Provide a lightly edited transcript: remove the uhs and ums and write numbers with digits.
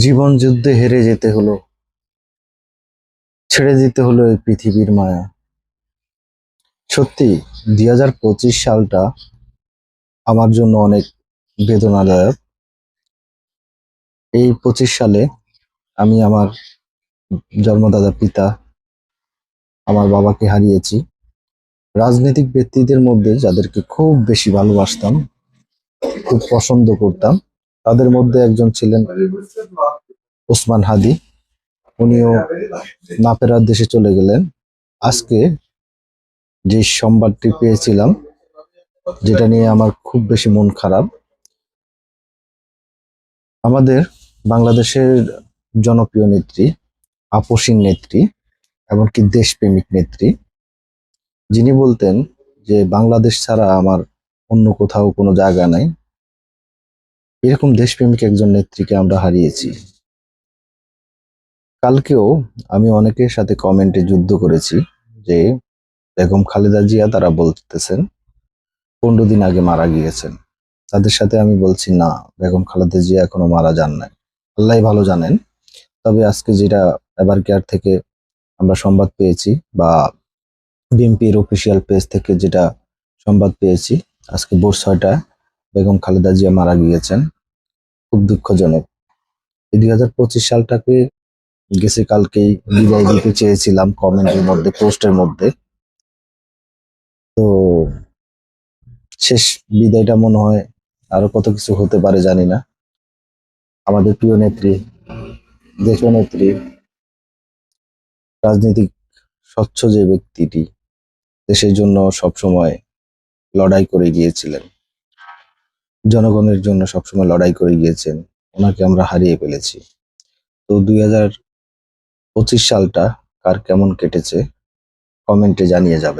জীবন যুদ্ধে হেরে যেতে হলো, ছেড়ে দিতে হলো এই পৃথিবীর মায়া। সত্যি 2025 সালটা আমার জন্য অনেক বেদনাদায়ক। এই 25 সালে আমি আমার জন্মদাতা পিতা, আমার বাবাকে হারিয়েছি। রাজনৈতিক ব্যক্তিদের মধ্যে যাদেরকে খুব বেশি ভালোবাসতাম, খুব পছন্দ করতাম, তাদের মধ্যে একজন ছিলেন ওসমান হাদি। উনিও না ফেরার দেশে চলে গেলেন। আজকে যে সংবাদটি পেয়েছিলাম, যেটা নিয়ে আমার খুব বেশি মন খারাপ, আমাদের বাংলাদেশের জনপ্রিয় নেত্রী, আপসীন নেত্রী, এমনকি দেশপ্রেমিক নেত্রী, যিনি বলতেন যে বাংলাদেশ ছাড়া আমার অন্য কোথাও কোনো জায়গা নাই, এরকম দেশপ্রেমিক একজন নেত্রীকে আমরা হারিয়েছি। কালকেও আমি অনেকের সাথে কমেন্টে যুদ্ধ করেছি যে বেগম খালেদা জিয়া তারা বলতেছেন 15 দিন আগে মারা গিয়েছেন। তাদের সাথে আমি বলছি না, বেগম খালেদা জিয়া এখনো মারা যান নাই, আল্লাহ ভালো জানেন। তবে আজকে যেটা এবার কেয়ার থেকে আমরা সংবাদ পেয়েছি, বা বিএনপির অফিসিয়াল পেজ থেকে যেটা সংবাদ পেয়েছি, আজকে ভোর 6টায় বেগম খালেদা জিয়া মারা গিয়েছেন। খুব দুঃখজনক। এই 2025 সালটাকে গেছে কালকেই বিদায় দিতে চেয়েছিলাম কমেন্টের মধ্যে, পোস্টের মধ্যে। তো শেষ বিদায়টা মনে হয় আরো কত কিছু হতে পারে জানি না। আমাদের প্রিয় নেত্রী, দেশনেত্রী, রাজনীতিক স্বচ্ছ যে ব্যক্তিটি দেশের জন্য সবসময় লড়াই করে গিয়েছিলেন, জনগণের জন্য সবসময় লড়াই করে গিয়েছেন, ওনাকে আমরা হারিয়ে ফেলেছি। তো 2025 সালটা কার কেমন কেটেছে কমেন্টে জানিয়ে যাবেন।